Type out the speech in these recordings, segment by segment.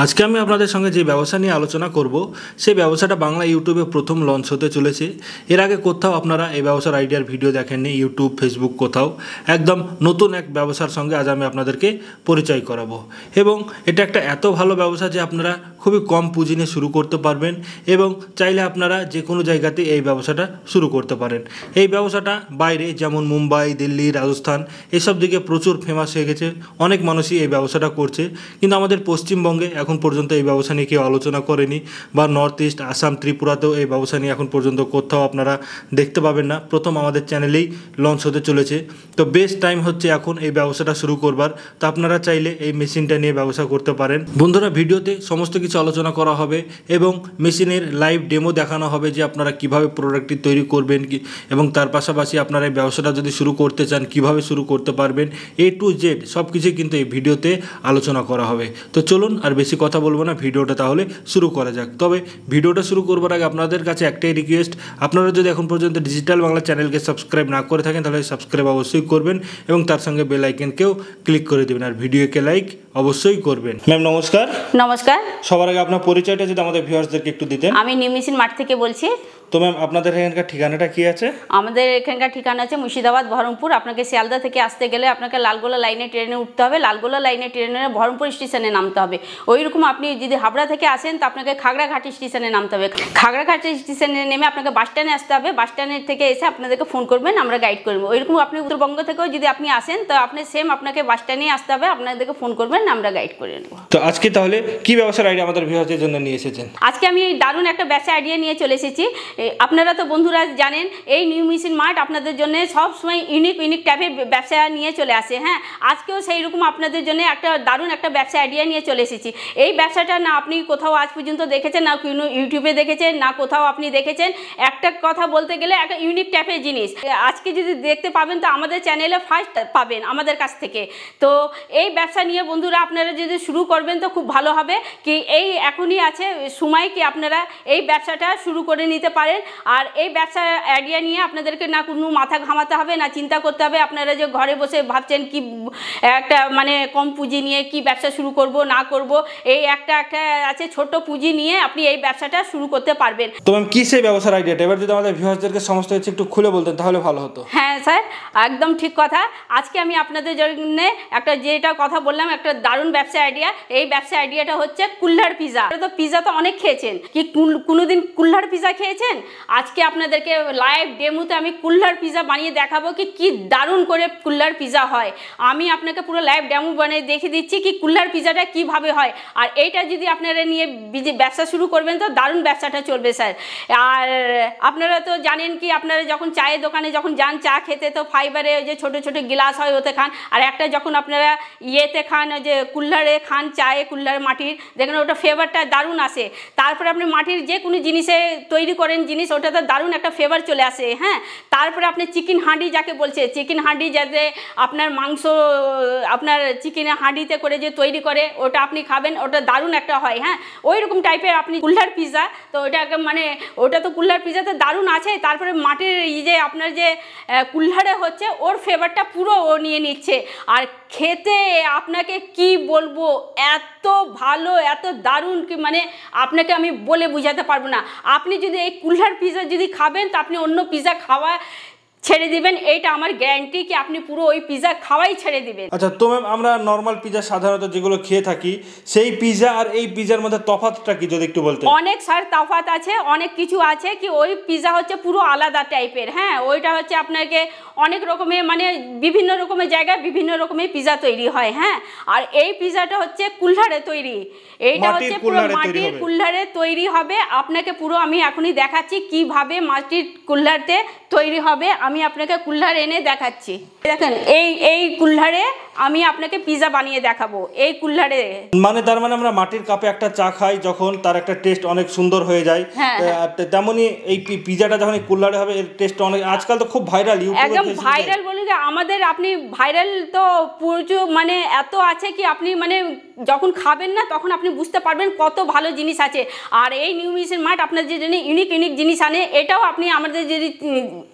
আজকে আমি আপনাদের সঙ্গে যে ব্যবসা নিয়ে আলোচনা করব সেই ব্যবসাটা বাংলা ইউটিউবে প্রথম লঞ্চ হতে চলেছে। এর আগে কোথাও আপনারা এই ব্যবসার আইডিয়ার ভিডিও দেখেননি, ইউটিউব ফেসবুক কোথাও। একদম নতুন এক ব্যবসার সঙ্গে আজ আমি আপনাদেরকে পরিচয় করাবো। এবং এটা একটা এত ভালো ব্যবসা যে আপনারা খুবই কম পুঁজি নিয়ে শুরু করতে পারবেন এবং চাইলে আপনারা যে কোনো জায়গাতে এই ব্যবসাটা শুরু করতে পারেন। এই ব্যবসাটা বাইরে যেমন মুম্বাই, দিল্লি, রাজস্থান এসব দিকে প্রচুর ফেমাস হয়ে গেছে, অনেক মানুষই এই ব্যবসাটা করছে। কিন্তু আমাদের পশ্চিমবঙ্গে এখন পর্যন্ত এই ব্যবসা নিয়ে কেউ আলোচনা করেনি, বা নর্থ ইস্ট, আসাম, ত্রিপুরাতেও এই ব্যবসা নিয়ে এখন পর্যন্ত কোথাও আপনারা দেখতে পাবেন না। প্রথম আমাদের চ্যানেলেই লঞ্চ হতে চলেছে। তো বেস্ট টাইম হচ্ছে এখন এই ব্যবসাটা শুরু করবার। তো আপনারা চাইলে এই মেশিনটা নিয়ে ব্যবসা করতে পারেন। বন্ধুরা, ভিডিওতে সমস্ত কিছু আলোচনা করা হবে এবং মেশিনের লাইভ ডেমো দেখানো হবে যে আপনারা কিভাবে প্রোডাক্টটি তৈরি করবেন কি, এবং তার পাশাপাশি আপনারা এই ব্যবসাটা যদি শুরু করতে চান কিভাবে শুরু করতে পারবেন, A to Z সব কিছুই কিন্তু এই ভিডিওতে আলোচনা করা হবে। তো চলুন আর বেশি কথা বলবো না, ভিডিওটা তাহলে শুরু করা যাক। তবে ভিডিওটা শুরু করবার আগে আপনাদের কাছে একটাই রিকোয়েস্ট, আপনারা যদি এখন পর্যন্ত ডিজিটাল বাংলা চ্যানেলকে সাবস্ক্রাইব না করে থাকেন তাহলে সাবস্ক্রাইব অবশ্যই করবেন এবং তার সঙ্গে বেল আইকনকেও ক্লিক করে দেবেন, আর ভিডিওকে লাইক অবশ্যই করবেন। ম্যাম নমস্কার। নমস্কার। সবার আগে আপনার পরিচয়টা যদি আমাদের ভিউয়ার্সদেরকে একটু দিতেন। আমি নিউ মেশিন মাঠ থেকে বলছি। তো ম্যাম আপনাদের এখানকার ঠিকানাটা কি আছে? আমাদের এখানকার ঠিকানা আছে মুর্শিদাবাদ, বহরমপুর। আপনাকে শিয়ালদা থেকে আসতে গেলে আপনাকে লালগোলা লাইনে ট্রেনে উঠতে হবে, লালগোলা লাইনে ট্রেনে বহরমপুর স্টেশনে নামতে হবে। ওইরকম আপনি যদি হাবড়া থেকে আসেন তো আপনাকে খাগড়াঘাটি স্টেশনে নামতে হবে, খাগড়াঘাটি স্টেশনে নেমে আপনাকে বাস স্ট্যান্ডে আসতে হবে, বাস স্ট্যান্ডের থেকে এসে আপনাদেরকে ফোন করবেন, আমরা গাইড করবো। ওইরকম আপনি উত্তরবঙ্গ থেকেও যদি আপনি আসেন তো আপনি সেম আপনাকে বাস স্ট্যান্ডে আসতে হবে, আপনাদেরকে ফোন করবেন, আমরা গাইড করে নেবো। তো আজকে তাহলে কি ব্যবসার আইডিয়া আমাদের ভিউয়ারদের জন্য নিয়ে এসেছেন? আজকে আমি দারুণ একটা ব্যবসা আইডিয়া নিয়ে চলে এসেছি। আপনারা তো বন্ধুরা জানেন এই নিউ মেশিন মার্ট আপনাদের জন্য সব সময় ইউনিক টাইপের ব্যবসা নিয়ে চলে আসে। হ্যাঁ, আজকেও সেই রকম আপনাদের জন্য একটা দারুণ একটা ব্যবসা আইডিয়া নিয়ে চলে এসেছি। এই ব্যবসাটা না আপনি কোথাও আজ পর্যন্ত দেখেছেন, না কোনো ইউটিউবে দেখেছেন, না কোথাও আপনি দেখেছেন। একটা কথা বলতে গেলে একটা ইউনিক টাইপের জিনিস আজকে যদি দেখতে পাবেন তো আমাদের চ্যানেলে ফার্স্ট পাবেন আমাদের কাছ থেকে। তো এই ব্যবসা নিয়ে বন্ধুরা আপনারা যদি শুরু করবেন তো খুব ভালো হবে। কি এই এখনই আছে সময় কি আপনারা এই ব্যবসাটা শুরু করে নিতে পারেন। আর এই ব্যবসা আইডিয়া নিয়ে আপনাদেরকে না কোনো মাথা ঘামাতে হবে, না চিন্তা করতে হবে। আপনারা যে ঘরে বসে ভাবছেন কি একটা মানে কম পুঁজি নিয়ে কি ব্যবসা শুরু করব না করব, এই একটা আছে ছোট পুঁজি নিয়ে আপনি এই ব্যবসাটা শুরু করতে পারবেন। তো ম্যাম কি সেই ব্যবসার আইডিয়াটা এবার যদি আমাদের ভিউয়ারদেরকে সমস্ত কিছু একটু খুলে বলতেন তাহলে ভালো হতো। হ্যাঁ স্যার, একদম ঠিক কথা। আজকে আমি আপনাদের জন্য একটা যেটা কথা বললাম একটা দারুণ ব্যবসা আইডিয়া। এই ব্যবসা আইডিয়াটা হচ্ছে কুল্হার পিজা। তো পিজা তো অনেক খেয়েছেন, কি কোনোদিন কুল্হার পিজা খেয়েছেন? আজকে আপনাদেরকে লাইভ ডেমোতে আমি কুল্হার পিজা বানিয়ে দেখাবো কি দারুণ করে কুল্হার পিজা হয়। আমি আপনাকে পুরো লাইভ ডেমো বানিয়ে দেখিয়ে দিচ্ছি কি কুল্হার পিজাটা কিভাবে হয়। আর এইটা যদি আপনারা নিয়ে ব্যবসা শুরু করবেন তো দারুণ ব্যবসাটা চলবে স্যার। আর আপনারা তো জানেন কি আপনারা যখন চায়ের দোকানে যখন যান চা খেতে তো ফাইবারে যে ছোট ছোট গ্লাস হয় ওতে খান, আর একটা যখন আপনারা ইয়েতে খান যে কুল্হারে খান চায়ে কুল্হার মাটির, দেখেন ওটা ফ্লেভারটা দারুণ আসে। তারপরে আপনি মাটির যে কোনো জিনিসে তৈরি করেন জিনিস ওটাতে দারুণ একটা ফ্লেভার চলে আসে। হ্যাঁ, তারপরে আপনি চিকেন হাঁডি যাকে বলছে, চিকেন হাঁডি যাতে আপনার মাংস আপনার চিকেন হাঁডিতে করে যে তৈরি করে ওটা আপনি খাবেন, ওটা দারুণ একটা হয়। হ্যাঁ, ওই রকম টাইপের আপনি কুল্হার পিজা, তো ওটা মানে ওটা তো কুল্হার পিজাতে দারুণ আছে। তারপরে মাটির যে আপনার যে কুল্হারে হচ্ছে ওর ফ্লেভারটা পুরো ও নিয়ে নিচ্ছে। আর খেতে আপনাকে কি বলবো, এত ভালো এত দারুণ কি মানে আপনাকে আমি বলে বোঝাতে পারবো না। আপনি যদি এই কুল্হার পিজা যদি খাবেন তো আপনি অন্য পিজা খাওয়া ছেড়ে দিবেন, এইটা আমার গ্যারান্টি কি আপনি পুরো ওই পিজা খাওয়াই ছেড়ে দিবেন। আচ্ছা, তো ম্যাম আমরা নর্মাল পিজা সাধারণত যেগুলো খেয়ে থাকি সেই পিজা আর এই পিজার মধ্যে তফাৎটা কি যদি একটু বলতেন? অনেক স্যার তফাৎ আছে, অনেক কিছু আছে। কি ওই পিজা হচ্ছে পুরো আলাদা টাইপের। হ্যাঁ, ওইটা হচ্ছে আপনাকে অনেক রকমের মানে বিভিন্ন রকমের জায়গায় বিভিন্ন রকমের পিজা তৈরি হয়। হ্যাঁ, আর এই পিজাটা হচ্ছে কুল্হারে তৈরি, এইটা হচ্ছে পুরো মাটির কুল্হারে তৈরি হবে। আপনাকে পুরো আমি এখনই দেখাচ্ছি কিভাবে মাটির কুল্হারতে তৈরি হবে। আমি আপনাকে কুল্হার এনে দেখাচ্ছি। দেখেন এই কুল্হারে আমি আপনাকে পিজা বানিয়ে দেখাবো। এই কুল্হারে মানে তার মানে আমরা মাটির কাপে একটা চা খাই যখন তার একটা টেস্ট অনেক সুন্দর হয়ে যায়, তেমনি এই পিজাটা যখন এই কুল্হারে হবে এর টেস্ট অনেক আজকাল তো খুব ভাইরাল, একদম ভাইরাল বলি যে আমাদের আপনি ভাইরাল তো প্রচুর মানে এত আছে কি আপনি মানে যখন খাবেন না তখন আপনি বুঝতে পারবেন কত ভালো জিনিস আছে। আর এই নিউ মেশিন মার্ট আপনাদের জন্য ইউনিক জিনিস আনে। এটাও আপনি আমাদের যদি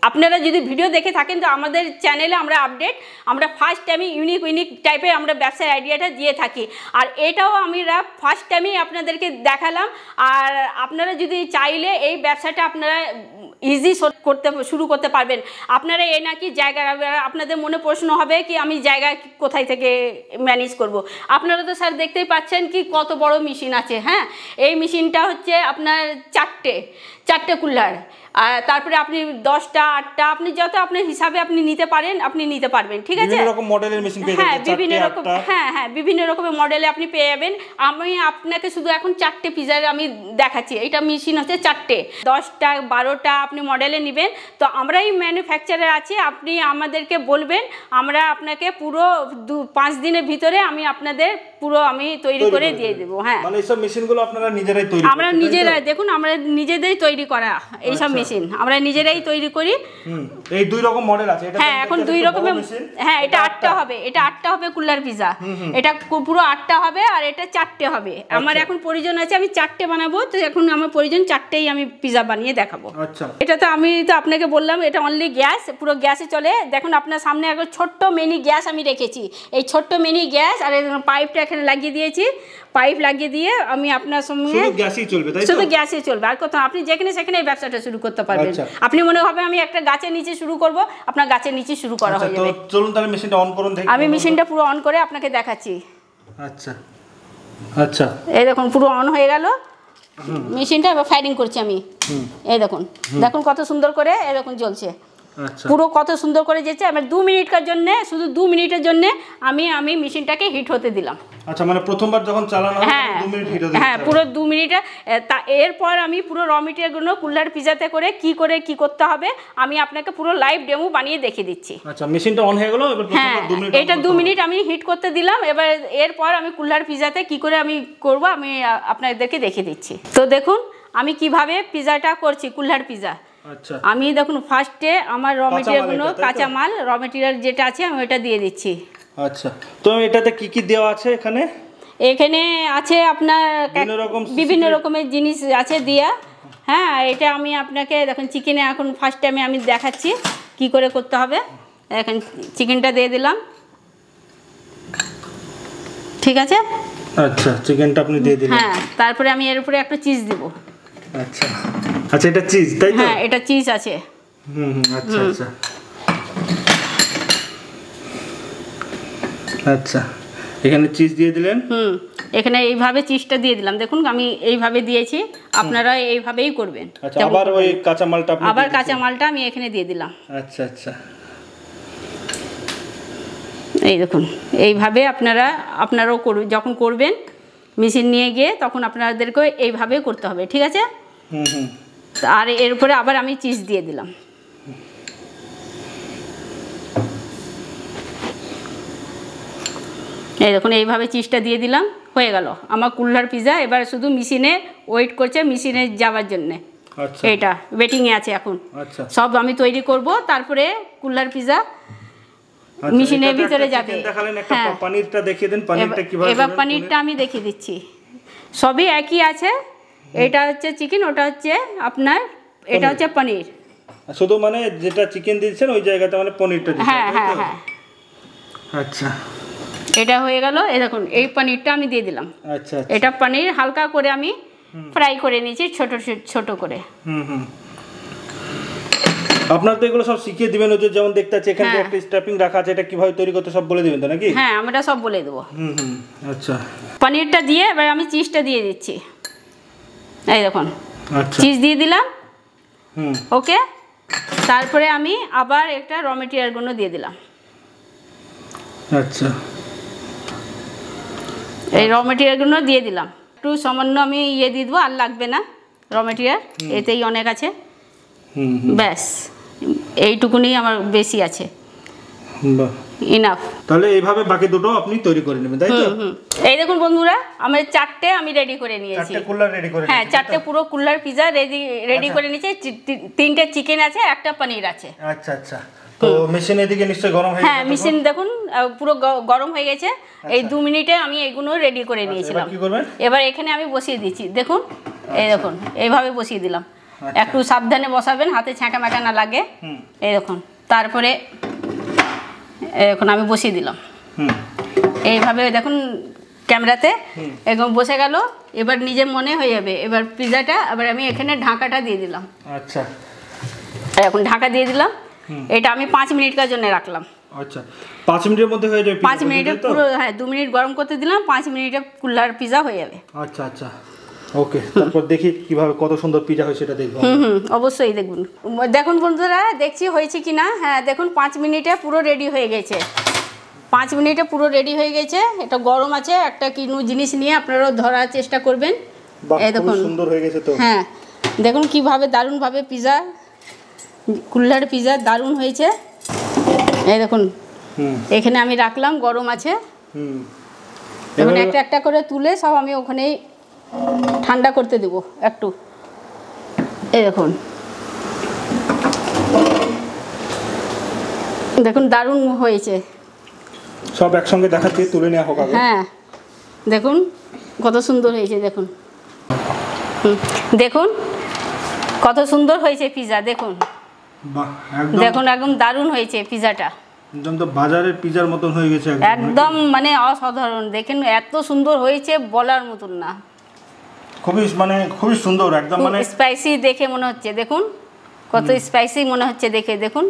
আপনারা যদি ভিডিও দেখে থাকেন তো আমাদের চ্যানেলে আমরা আপডেট, আমরা ফার্স্ট টাইমে ইউনিক টাইপের আমরা ব্যবসার আইডিয়াটা দিয়ে থাকি। আর এটাও আমরা ফার্স্ট টাইমেই আপনাদেরকে দেখালাম। আর আপনারা যদি চাইলে এই ব্যবসাটা আপনারা ইজি শুরু করতে পারবেন। আপনারা এই নাকি জায়গা, আপনাদের মনে প্রশ্ন হবে কি আমি জায়গা কোথায় থেকে ম্যানেজ করব। আপনারা তো স্যার দেখতেই পাচ্ছেন কি কত বড় মেশিন আছে। হ্যাঁ, এই মেশিনটা হচ্ছে আপনার চারটে কুলার, আর তারপরে আপনি 10টা 8টা আপনি যত আপনার হিসাবে আপনি নিতে পারেন, আপনি নিতে পারবেন। ঠিক আছে, বিভিন্ন রকম মডেলের মেশিন পেয়ে যাবেন। বিভিন্ন রকম, হ্যাঁ বিভিন্ন রকমের মডেলে আপনি পেয়ে যাবেন। আমি আপনাকে শুধু এখন 4টে পিজার আমি দেখাচ্ছি। এটা মেশিন হচ্ছে 4টে, 10টা 12টা আপনি মডেলে নেবেন। তো আমরাই ম্যানুফ্যাকচারার আছি, আপনি আমাদেরকে বলবেন, আমরা আপনাকে পুরো 5 দিনের ভিতরে আমি আপনাদের পুরো আমি তৈরি করে দিয়ে দেবো। হ্যাঁ, মানে এইসব মেশিনগুলো আপনারা নিজেরাই তৈরি করেন? আমরা নিজেরাই, দেখুন আমরা নিজেদেরই তৈরি করা এইসব মেশিন আমরা নিজেরাই তৈরি করি। এই 2 রকম মডেল আছে। এটা হ্যাঁ, এখন 2 রকমের। হ্যাঁ, এটা 8টা হবে, এটা 8টা হবে কুলার পিজা। এটা পুরো 8টা হবে আর এটা 4টে হবে। আমার এখন প্রয়োজন আছে আমি 4টে বানাবো, তো এখন আমার প্রয়োজন 4টেই আমি পিজা বানিয়ে দেখাবো। আচ্ছা, এটা তো আমি তো আপনাকে বললাম এটা অনলি গ্যাস, পুরো গ্যাসে চলে। দেখুন আপনার সামনে একটা ছোট্ট মিনি গ্যাস আমি রেখেছি। এই ছোট্ট মিনি গ্যাস আর পাইপটা এখানে লাগিয়ে দিয়েছি। পাইপ লাগিয়ে দিয়ে আমি আপনার সঙ্গে শুধু গ্যাসই চলবে, তাই তো? শুধু গ্যাসই চলবে, আর কোথাও আপনি যেখানে সেখানে এই ব্যবসাটা শুরু করতে পারবেন। আপনি মনে হবে আমি একটা গাছের নিচে শুরু করব, আপনার গাছের নিচে শুরু করা হয়ে যাবে। তো চলুন তাহলে মেশিনটা অন করুন দেখি। আমি মেশিনটা পুরো অন করে আপনাকে দেখাচ্ছি। আচ্ছা আচ্ছা, এই দেখুন পুরো অন হয়ে গেল মেশিনটা। এবার ফায়ারিং করছি আমি। এই দেখুন, দেখুন কত সুন্দর করে এই দেখুন জ্বলছে। আচ্ছা, পুরো কত সুন্দর করে যেছে। আমার 2 মিনিটের জন্য, শুধু 2 মিনিটের জন্য আমি মেশিনটাকে হিট হতে দিলাম। আচ্ছা, মানে প্রথমবার যখন চালানো হবে 2 মিনিট হিট হতে দিতে হবে। হ্যাঁ, পুরো 2 মিনিটে। এরপর আমি পুরো র মেটেরিয়ালগুলো কুলার পিজাতে করে কি করতে হবে আমি আপনাকে পুরো লাইভ ডেমো বানিয়ে দেখিয়ে দিচ্ছি। আচ্ছা, মেশিনটা অন হয়ে গেল। এবার হ্যাঁ, 2 মিনিট, এটা 2 মিনিট আমি হিট করতে দিলাম। এবার এরপর আমি কুলার পিজাতে কি করে আমি করব আমি আপনাদেরকে দেখিয়ে দিচ্ছি। তো দেখুন আমি কিভাবে পিজাটা করছি, কুলার পিজা। আচ্ছা, আমি দেখুন ফার্স্টে আমার র মেটেরিয়ালগুলো, কাঁচা মাল র মেটেরিয়াল যেটা আছে আমি ওটা দিয়ে দিচ্ছি। আচ্ছা, তো এটাতে কি কি দেওয়া আছে এখানে? এখানে আছে আপনার বিভিন্ন রকমের জিনিস আছে দিয়া। হ্যাঁ, এটা আমি আপনাকে দেখুন চিকেনে এখন ফার্স্ট টাইমে আমি দেখাচ্ছি কি করে করতে হবে। এখন চিকেনটা দিয়ে দিলাম, ঠিক আছে? আচ্ছা, চিকেনটা আপনি দিয়ে দিলেন। হ্যাঁ, তারপরে আমি এর উপরে একটা চিজ দেব। আচ্ছা আচ্ছা, এটা চিজ, তাই তো? হ্যাঁ, এটা চিজ আছে। আচ্ছা আচ্ছা আচ্ছা, এখানে চিজ দিয়ে দিলেন। এখানে এইভাবে চিজটা দিয়ে দিলাম। দেখুন আমি এইভাবে দিয়েছি, আপনারা এইভাবেই করবেন। আচ্ছা, আবার ওই কাঁচা মালটা আপনি আবার কাঁচা মালটা আমি এখানে দিয়ে দিলাম। আচ্ছা আচ্ছা, এই দেখুন এইভাবে আপনারাও যখন করবেন মেশিন নিয়ে গিয়ে তখন আপনাদেরকে এইভাবে করতে হবে, ঠিক আছে? আর এর উপরে আবার আমি চিজ দিয়ে দিলাম। এই দেখুন এইভাবে চিজটা দিয়ে দিলাম, হয়ে গেল আমার কুল্লার পিজা। এবার শুধু মেশিনে ওয়েট করছে, মেশিনে যাওয়ার জন্য। এইটা ওয়েটিংয়ে আছে এখন। সব আমি তৈরি করব, তারপরে কুল্লার পিজা মেশিনের ভিতরে যাবে। হ্যাঁ, পনিরটা দেখিয়ে দেন, পনিরটা কিভাবে? এবার পনিরটা আমি দেখিয়ে দিচ্ছি। সবই একই আছে। এটা হচ্ছে চিকেন, ওটা হচ্ছে আপনার, এটা হচ্ছে পনির। শুধু মানে যেটা চিকেন দিয়েছেন ওই জায়গাতে মানে পনিরটা দিতে হবে। হ্যাঁ হ্যাঁ হ্যাঁ, আচ্ছা, এটা হয়ে গেল। এই দেখুন এই পনিরটা আমি দিয়ে দিলাম। আচ্ছা, এটা পনির হালকা করে আমি ফ্রাই করে নিয়েছি ছোট ছোট করে। আপনার তো এগুলো সব শিখিয়ে দিবেন, ওই যে যেমন দেখতে আছে এখানে একটা স্ট্যাপিং রাখা আছে, এটা কিভাবে তৈরি করতে সব বলে দিবেন তো নাকি? হ্যাঁ, আমরা সব বলে দেবো। আচ্ছা, পনিরটা দিয়ে এবার আমি চিজটা দিয়ে দিচ্ছি। এই দেখুন চিজ দিয়ে দিলাম। ওকে, তারপরে আমি আবার একটা র মেটেরিয়ালগুলো দিয়ে দিলাম। আচ্ছা, এই র মেটেরিয়ালগুলো দিয়ে দিলাম। একটু সামান্য আমি দিয়ে দেবো, আর লাগবে না র মেটেরিয়াল, এতেই অনেক আছে। ব্যাস এইটুকুনি আমার বেশি আছে, ইনাফ। তাহলে এইভাবে বাকি দুটো আপনি তৈরি করে নেবেন, তাই তো? এই দেখুন বন্ধুরা, আমার 4টে আমি রেডি করে নিয়েছি। 4টে কুলার রেডি করে? হ্যাঁ, 4টে পুরো কুলার পিজা রেডি করে নিয়েছি। 3টে চিকেন আছে, একটা পনির আছে। আচ্ছা আচ্ছা, তো মেশিন এদিকে নিশ্চয়ই গরম হয়ে গেছে? হ্যাঁ, মেশিন দেখুন পুরো গরম হয়ে গেছে। এই 2 মিনিটে আমি এগুলো রেডি করে নিয়েছিলাম। কি করবেন? এবার এখানে আমি বসিয়ে দিচ্ছি। দেখুন এই দেখুন এইভাবে বসিয়ে দিলাম। একটু সাবধানে বসাবেন, হাতে ছ্যাঁকা ম্যাঁকা না লাগে। এই দেখুন তারপরে এখন আমি বসিয়ে দিলাম এইভাবে, দেখুন ক্যামেরাতে একদম বসে গেল। এবার নিজের মনে হয়ে যাবে। এবার পিৎজাটা আবার আমি এখানে ঢাকাটা দিয়ে দিলাম। আচ্ছা, এখন ঢাকা দিয়ে দিলাম। এটা আমি 5 মিনিটের জন্য রাখলাম। আচ্ছা, 5 মিনিটের মধ্যে হয়ে যাবে? 5 মিনিটে পুরো, হ্যাঁ 2 মিনিট গরম করতে দিলাম, 5 মিনিটে কুল্লার পিৎজা হয়ে যাবে। আচ্ছা আচ্ছা, ওকে। তারপর দেখি কিভাবে কত সুন্দর পিৎজা হয় সেটা দেখবো। অবশ্যই দেখুন। দেখুন বন্ধুরা, দেখছি হয়েছে কি না। হ্যাঁ দেখুন 5 মিনিটে পুরো রেডি হয়ে গেছে। 5 মিনিটে পুরো রেডি হয়ে গেছে। এটা গরম আছে, একটা কিনু জিনিস নিয়ে আপনারাও ধরার চেষ্টা করবেন। এই দেখুন সুন্দর হয়ে গেছে তো। হ্যাঁ দেখুন কিভাবে দারুণভাবে পিৎজা, কুল্লার পিৎজা দারুণ হয়েছে। এই দেখুন এখানে আমি রাখলাম, গরম আছে। এখন একটা একটা করে তুলে সব আমি ওখানেই ঠান্ডা করতে দেব একটু। এই দেখুন, দেখুন দারুণ হয়েছে। সব একসঙ্গে দেখাচ্ছি, তুলে নেওয়া হোক। হ্যাঁ দেখুন কত সুন্দর হয়েছে। দেখুন দেখুন কত সুন্দর হয়েছে পিৎজা। দেখুন দেখুন একদম দারুণ হয়েছে পিৎজাটা। একদম তো বাজারের পিৎজার মতন হয়ে গেছে একদম, মানে অসাধারণ। দেখেন এত সুন্দর হয়েছে বলার মতন না। খুবই সুন্দর, একদম মানে স্পাইসি দেখে মনে হচ্ছে। দেখুন কত স্পাইসি মনে হচ্ছে দেখে। দেখুন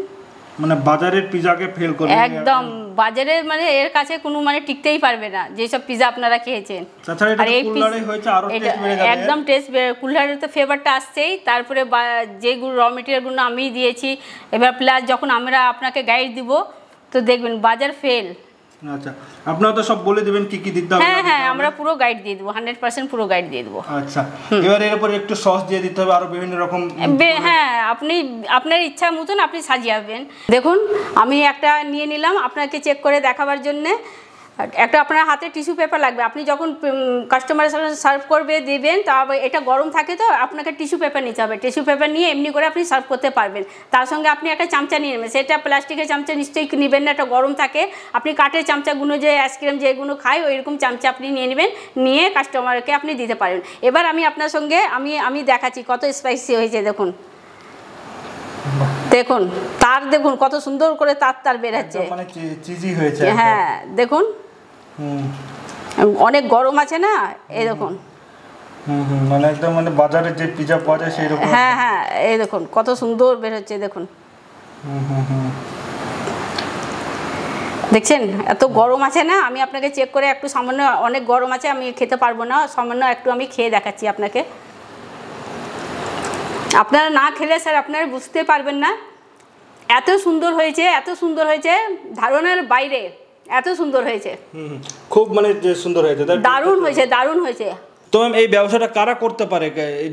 মানে বাজারের পিৎজাকে ফেল করে একদম। বাজারের মানে এর কাছে কোনো মানে টিকতেই পারবে না যেসব পিৎজা আপনারা খেয়েছেন। আর এই কুল্লারে হয়েছে আরো টেস্ট বেড়ে যাবে। একদম টেস্ট বেড়ে, কুল্লারের তো ফ্লেভারটা আসছেই। তারপরে যে র মেটেরিয়ালগুলো আমি দিয়েছি, এবার প্লাস যখন আমরা আপনাকে গাইড দিব তো দেখবেন বাজার ফেল। আচ্ছা, আপনারা তো সব বলে দিবেন কি কি দিতে হবে। হ্যাঁ হ্যাঁ, আমরা পুরো গাইড দিয়ে দেবো, 100% পুরো গাইড দিয়ে দেবো। আচ্ছা, এবার এর উপরে একটু সস দিয়ে দিতে হবে, আরো বিভিন্ন রকম। হ্যাঁ, আপনি আপনার ইচ্ছা মতন আপনি সাজিয়াবেন। দেখুন আমি একটা নিয়ে নিলাম আপনাকে চেক করে দেখাবার জন্যে। একটা আপনার হাতে টিস্যু পেপার লাগবে। আপনি যখন কাস্টমারের সাথে সার্ভ করবে দেবেন, তা এটা গরম থাকে তো আপনাকে টিস্যু পেপার নিতে হবে। টিস্যু পেপার নিয়ে এমনি করে আপনি সার্ভ করতে পারবেন। তার সঙ্গে আপনি একটা চামচা নিয়ে নেবেন। সেটা প্লাস্টিকের চামচা নিশ্চয়ই নেবেন না, এটা গরম থাকে। আপনি কাঠের চামচাগুলো, যে আইসক্রিম যেগুলো খায় ওইরকম চামচা আপনি নিয়ে নেবেন, নিয়ে কাস্টমারকে আপনি দিতে পারেন। এবার আমি আপনার সঙ্গে আমি দেখাচ্ছি কত স্পাইসি হয়েছে। দেখুন দেখুন তার, দেখুন কত সুন্দর করে তার বেরাচ্ছে। মানে চিজি হয়েছে। হ্যাঁ দেখুন অনেক গরম আছে না, এই দেখুন। মানে একদম মানে বাজারে যে পিৎজা পাওয়া যায় সেই রকম। হ্যাঁ হ্যাঁ, এই দেখুন কত সুন্দর বের হচ্ছে। দেখুন দেখছেন এত গরম আছে না। আমি আপনাকে চেক করে একটু সামান্য, অনেক গরম আছে আমি খেতে পারবো না, সামান্য একটু আমি খেয়ে দেখাচ্ছি আপনাকে। আপনারা না খেলে স্যার আপনারা বুঝতে পারবেন না। এত সুন্দর হয়েছে, এত সুন্দর হয়েছে, ধারণার বাইরে এত সুন্দর হয়েছে। খুব মানে সুন্দর হয়েছে, দারুণ হয়েছে, দারুণ হয়েছে। তো ম্যাম এই ব্যবসাটা কারা করতে পারে,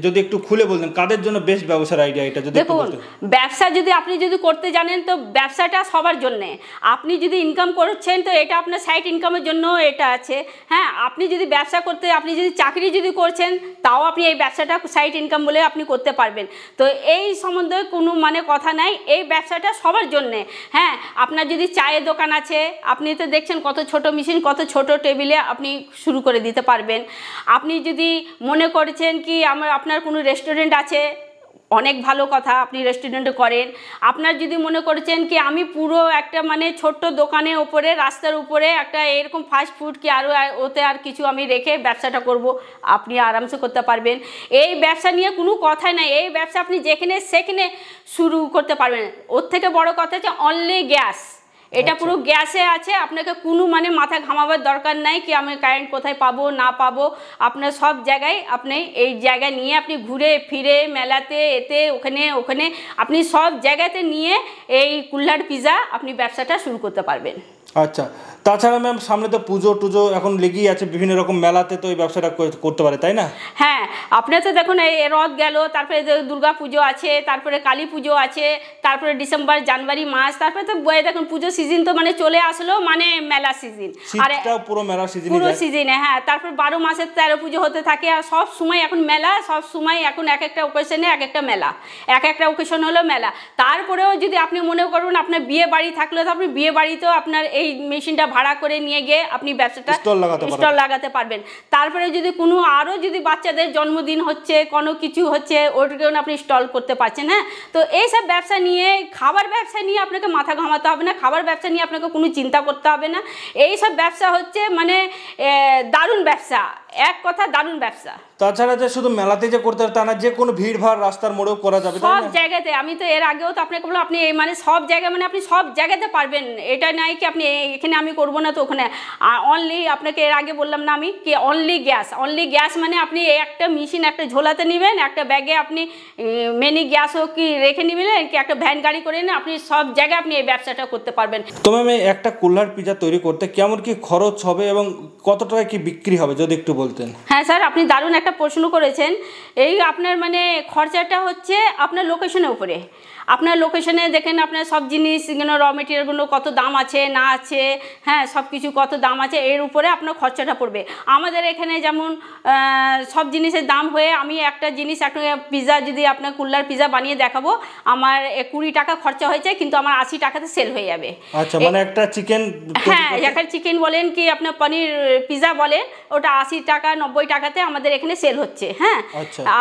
যদি একটু খুলে বলতেন কাদের জন্য বেস্ট ব্যবসার আইডিয়া এটা যদি একটু বলতেন। ব্যবসা যদি আপনি যদি করতে জানেন তো ব্যবসাটা সবার জন্যে। আপনি যদি ইনকাম করছেন তো এটা আপনার সাইড ইনকামের জন্য এটা আছে। হ্যাঁ, আপনি যদি ব্যবসা করতে, আপনি যদি চাকরি যদি করছেন তাও আপনি এই ব্যবসাটা সাইড ইনকাম বলে আপনি করতে পারবেন। তো এই সম্বন্ধে কোনো মানে কথা নাই, এই ব্যবসাটা সবার জন্যে। হ্যাঁ, আপনার যদি চায়ের দোকান আছে, আপনি তো দেখছেন কত ছোট মেশিন, কত ছোট টেবিলে আপনি শুরু করে দিতে পারবেন। আপনি যদি মনে করছেন কি আপনার কোনো রেস্টুরেন্ট আছে, অনেক ভালো কথা, আপনি রেস্টুরেন্টে করেন। আপনার যদি মনে করছেন কি আমি পুরো একটা মানে ছোট্ট দোকানের উপরে, রাস্তার উপরে একটা এরকম ফাস্ট ফুড কি আরও ওতে আর কিছু আমি রেখে ব্যবসাটা করব, আপনি আরামসে করতে পারবেন। এই ব্যবসা নিয়ে কোনো কথাই নাই। এই ব্যবসা আপনি যেখানে সেখানে শুরু করতে পারবেন। ওর থেকে বড় কথা হচ্ছে অনলি গ্যাস। এটা পুরো গ্যাসে আছে, আপনাকে কোনো মানে মাথা ঘামাবার দরকার নাই কি আমি কারেন্ট কোথায় পাবো না পাবো। আপনার সব জায়গায় আপনি এই জায়গায় নিয়ে আপনি ঘুরে ফিরে মেলাতে, এতে ওখানে ওখানে আপনি সব জায়গাতে নিয়ে এই কুল্লার পিৎজা আপনি ব্যবসাটা শুরু করতে পারবেন। আচ্ছা, তাছাড়া ম্যাম সামনে তো পুজো টুজো এখন লেগেই আছে, বিভিন্ন রকম মেলাতে তো এই ব্যবসাটা করতে পারে, তাই না? হ্যাঁ, আপনি তো দেখুন এই রথ গেল, তারপরে দুর্গা পুজো আছে, তারপরে কালী পুজো আছে, তারপরে ডিসেম্বর জানুয়ারি মাস, তারপরে তো দেখুন পুজো সিজন তো মানে চলে আসলো, মানে মেলা সিজন। আর পুরো মেলা সিজন, পুরো সিজনে। হ্যাঁ, তারপর 12 মাসের 13 পুজো হতে থাকে। আর সব সময় এখন মেলা, সব সময় এখন এক একটা ওকেশনে এক একটা মেলা, এক একটা ওকেশন হলো মেলা। তারপরেও যদি আপনি মনে করুন আপনার বিয়ে বাড়ি থাকলে তো আপনি বিয়ে বাড়িতেও আপনার এই মেশিনটা ভাড়া করে নিয়ে গিয়ে আপনি ব্যবসাটা স্টল লাগাতে পারবেন। তারপরে যদি কোনো আরও যদি বাচ্চাদের জন্মদিন হচ্ছে, কোনো কিছু হচ্ছে, ওটাকেও আপনি স্টল করতে পারছেন। হ্যাঁ, তো এইসব ব্যবসা নিয়ে, খাবার ব্যবসা নিয়ে আপনাকে মাথা ঘামাতে হবে না, খাবার ব্যবসা নিয়ে আপনাকে কোনো চিন্তা করতে হবে না। এইসব ব্যবসা হচ্ছে মানে দারুণ ব্যবসা, এক কথা দারুণ ব্যবসা। তাছাড়া যে শুধু মেলাতে যে করতে হবে তা না, যে কোনো ভিড় ভাড় রাস্তার মোড়েও করা যাবে সব জায়গাতে। আমি তো এর আগেও তো আপনাকে বললাম, আপনি মানে সব জায়গায়, মানে আপনি সব জায়গাতে পারবেন। এটা নাই কি আপনি এখানে আমি করবো না তো ওখানে। অনলি আপনাকে এর আগে বললাম না আমি কি অনলি গ্যাস মানে আপনি একটা মেশিন একটা ঝোলাতে নেবেন, একটা ব্যাগে আপনি মিনি গ্যাসও কি রেখে নেবেন, কি একটা ভ্যান গাড়ি করে নেন, আপনি সব জায়গায় আপনি এই ব্যবসাটা করতে পারবেন। তো ম্যাম একটা কুল্হার পিজা তৈরি করতে কেমন কি খরচ হবে এবং কত টাকা কি বিক্রি হবে যদি একটু বলতেন? হ্যাঁ স্যার, আপনি দারুণ একটা প্রশ্ন করেছেন। এই আপনার মানে খরচাটা হচ্ছে আপনার লোকেশনের উপরে। আপনার লোকেশনে দেখেন আপনার সব জিনিসগুলো, র মেটেরিয়ালগুলো কত দাম আছে না আছে, হ্যাঁ সব কিছু কত দাম আছে, এর উপরে আপনার খরচাটা পড়বে। আমাদের এখানে যেমন সব জিনিসের দাম হয়ে, আমি একটা জিনিস একটা পিৎজা যদি আপনার কুল্লার পিৎজা বানিয়ে দেখাবো, আমার 20 টাকা খরচা হয়েছে, কিন্তু আমার 80 টাকাতে সেল হয়ে যাবে। আচ্ছা, মানে একটা চিকেন, হ্যাঁ একটা চিকেন বলেন কি আপনার পনির পিৎজা বলেন, ওটা 80 টাকা 90 টাকাতে আমাদের এখানে সেল হচ্ছে। হ্যাঁ,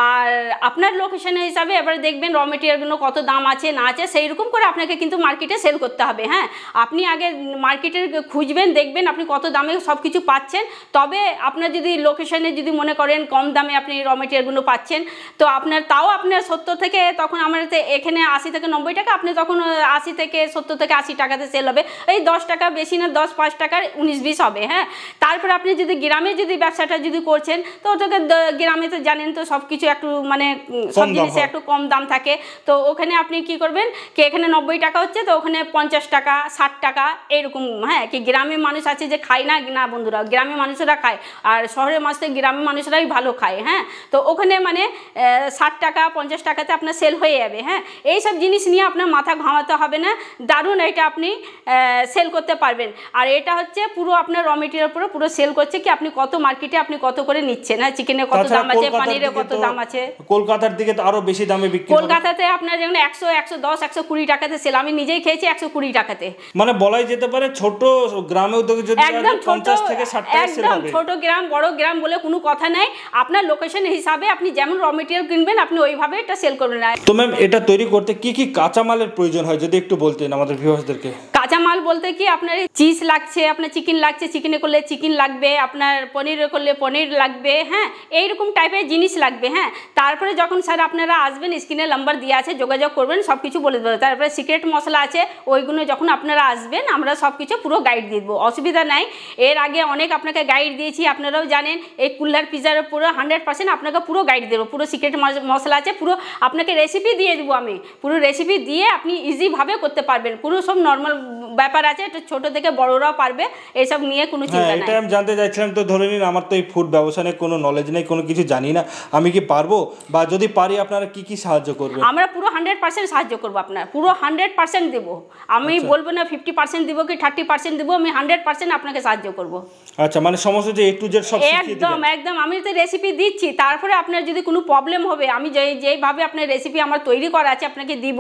আর আপনার লোকেশনের হিসাবে এবার দেখবেন র মেটেরিয়ালগুলো কত দাম আছে না আছে, সেই রকম করে আপনাকে কিন্তু মার্কেটে সেল করতে হবে। হ্যাঁ, আপনি আগে মার্কেটে খুঁজবেন, দেখবেন আপনি কত দামে সব কিছু পাচ্ছেন। তবে আপনার যদি লোকেশনে যদি মনে করেন কম দামে আপনি র মেটেরিয়ালগুলো পাচ্ছেন, তো আপনার তাও আপনার 70 থেকে, তখন আমার এখানে 80 থেকে 90 টাকা, আপনি তখন 80 থেকে 70 থেকে 80 টাকাতে সেল হবে। এই 10 টাকা বেশি না, 10-5 টাকার 19-20 হবে। হ্যাঁ, তারপর আপনি যদি গ্রামে যদি ব্যবসাটা যদি করছেন, তো ওটাকে গ্রামে তো জানেন তো সব কিছু একটু মানে সব জিনিসে একটু কম দাম থাকে। তো ওখানে আপনি কি করবেন কি, এখানে 90 টাকা হচ্ছে তো ওখানে 50 টাকা 60 টাকা এরকম। হ্যাঁ, কি গ্রামের মানুষ আছে যে খায় না, না বন্ধুরা, গ্রামের মানুষেরা খায়, আর শহরের মানুষ থেকে গ্রামের মানুষরাই ভালো খায়। হ্যাঁ, তো ওখানে মানে 60 টাকা 50 টাকাতে আপনার সেল হয়ে যাবে। হ্যাঁ, এইসব জিনিস নিয়ে আপনার মাথা ঘামাতে হবে না, দারুণ এটা আপনি সেল করতে পারবেন। আর এটা হচ্ছে পুরো আপনার র মেটেরিয়াল পুরো পুরো সেল করছে কি আপনি কত মার্কেটে আপনি কত করে নিচ্ছেন। হ্যাঁ, চিকেনের কত দাম আছে, পানিরের কত দাম আছে। কলকাতার দিকে তো আরো বেশি দামে বিক্রি হয়। কলকাতাতে আপনার যেমন 100 110 120 টাকাতে সেল, আমি নিজেই খেয়েছি 120 টাকাতে। মানে বলাই যেতে পারে ছোট গ্রামে উদ্যোগে যদি 50 থেকে 60 টাকা সেল হবে। ছোট গ্রাম বড় গ্রাম বলে কোনো কথা নাই, আপনার লোকেশন হিসাবে আপনি যেমন র মেটেরিয়াল কিনবেন আপনি ওইভাবে এটা সেল করবেন। তো ম্যাম এটা তৈরি করতে কি কি কাঁচামালের প্রয়োজন হয় যদি একটু বলতেন আমাদের ভিউয়ার্সদেরকে? কাঁচামাল বলতে কি আপনার চিজ লাগছে, আপনার চিকেন লাগছে, চিকেনে করলে চিকেন লাগবে, আপনার পনিরে করলে পনির লাগবে। হ্যাঁ, এইরকম টাইপের জিনিস লাগবে। হ্যাঁ, তারপরে যখন স্যার আপনারা আসবেন, স্ক্রিনে নাম্বার দেওয়া আছে, যোগাযোগ করবেন, সব কিছু বলে দেবো। তারপরে সিক্রেট মশলা আছে, ওইগুলো যখন আপনারা আসবেন আমরা সব কিছু পুরো গাইড দিয়ে দেবো, অসুবিধা নাই। এর আগে অনেক আপনাকে গাইড দিয়েছি, আপনারাও জানেন। এই কুল্লার পিজার পুরো 100% আপনাকে পুরো গাইড দেবো, পুরো সিক্রেট মশলা আছে, পুরো আপনাকে রেসিপি দিয়ে দেবো, আমি পুরো রেসিপি দিয়ে আপনি ইজিভাবে করতে পারবেন। পুরো সব নর্মাল ব্যাপার আছে, একটু ছোট থেকে বড়রাও পারবে, এইসব নিয়ে কোনো চিন্তা নাই। এটা আমি জানতে চাইছিলাম। তো ধরে নিন আমার তো এই ফুড ব্যবসা নিয়ে কোনো নলেজ নেই, কোনো কিছু জানি না, আমি কি পারবো? বা যদি পারি আপনারা কি কি সাহায্য করবেন? আমরা পুরো 100% সাহায্য করবো, আপনার পুরো 100% দেবো। আমি বলবো না 50% দিব কি 30% দিব, আমি 100% আপনাকে সাহায্য করবো। আচ্ছা, মানে সমস্ত যে A to Z সব শিখিয়ে দিবেন? একদম একদম, আমি তো রেসিপি দিচ্ছি, তারপরে আপনার যদি কোনো প্রবলেম হবে, আমি যেইভাবে আপনার রেসিপি আমার তৈরি করা আছে আপনাকে দিব,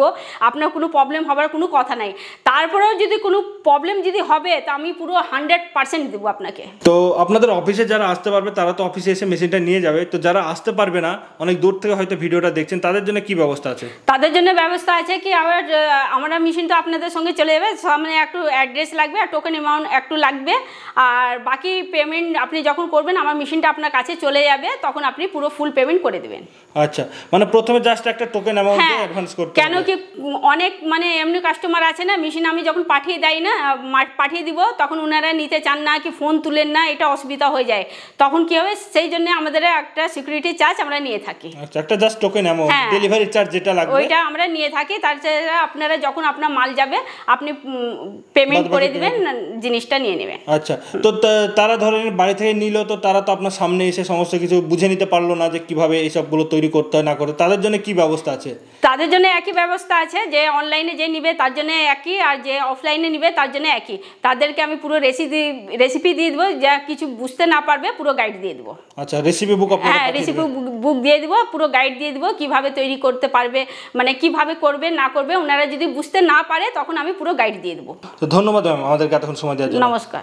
আপনার কোনো প্রবলেম হবার কোনো কথা নাই। তারপরেও যদি কোনো প্রবলেম যদি হবে, তো আমি পুরো 100% দেবো আপনাকে। তো আপনাদের অফিসে যারা আসতে পারবে তারা তো অফিসে এসে মেশিনটা নিয়ে যাবে, তো যারা আসতে পারবে না, অনেক দূর থেকে হয়তো ভিডিওটা দেখছেন, তাদের জন্য কি ব্যবস্থা আছে? তাদের জন্য ব্যবস্থা আছে কি, আমরা মেশিন তো আপনাদের সঙ্গে চলে যাবে, সামনে একটু অ্যাড্রেস লাগবে আর টোকেন অ্যামাউন্ট একটু লাগবে, আর বাকি পেমেন্ট আপনি যখন করবেন আমার মেশিনটা আপনার কাছে চলে যাবে, তখন আপনি পুরো ফুল পেমেন্ট করে দেবেন। আচ্ছা, মানে প্রথমে জাস্ট একটা টোকেন অ্যামাউন্ট দিয়ে অ্যাডভান্স করতে হবে? কেন কি অনেক মানে এমনি কাস্টমার আছে না, মেশিন আমি যখন পাঠিয়ে দেই না, পাঠিয়ে দিব, তখন ওনারা নিতে চান না, কি ফোন তুলেন না, এটা অসুবিধা হয়ে যায়, তখন কি হবে, সেই জন্য আমাদের একটা সিকিউরিটি চার্জ আমরা নিয়ে থাকি। আচ্ছা, একটা just token amount, delivery charge যেটা লাগবে ওইটা আমরা নিয়ে থাকি। তাছাড়া আপনারা যখন আপনার মাল যাবে আপনি পেমেন্ট করে দিবেন, জিনিসটা নিয়ে নেবেন। আচ্ছা, তো তারা ধরেন বাড়ি থেকে নিল, তো তারা তো আপনার সামনে এসে সমস্ত কিছু বুঝে নিতে পারলো না যে কিভাবে এইসবগুলো তৈরি করতে হয় না করতে, তাদের জন্য কি ব্যবস্থা আছে? তাদের জন্য একই ব্যবস্থা আছে, যে অনলাইনে যে নিবে তার জন্য একই, আর যে অফলাইনে নিবে তার জন্য একই। তাদেরকে আমি পুরো রেসিপি দিয়ে দেবো, যা কিছু বুঝতে না পারবে পুরো গাইড দিয়ে দেবো। আচ্ছা, রেসিপি বুক? হ্যাঁ, রেসিপি বুক দিয়ে দেবো, পুরো গাইড দিয়ে দেবো কিভাবে তৈরি করতে পারবে, মানে কিভাবে করবে না করবে, ওনারা যদি বুঝতে না পারে তখন আমি পুরো গাইড দিয়ে দেবো। তো ধন্যবাদ ম্যাম আমাদেরকে এতক্ষণ সময় দেওয়ার জন্য। নমস্কার।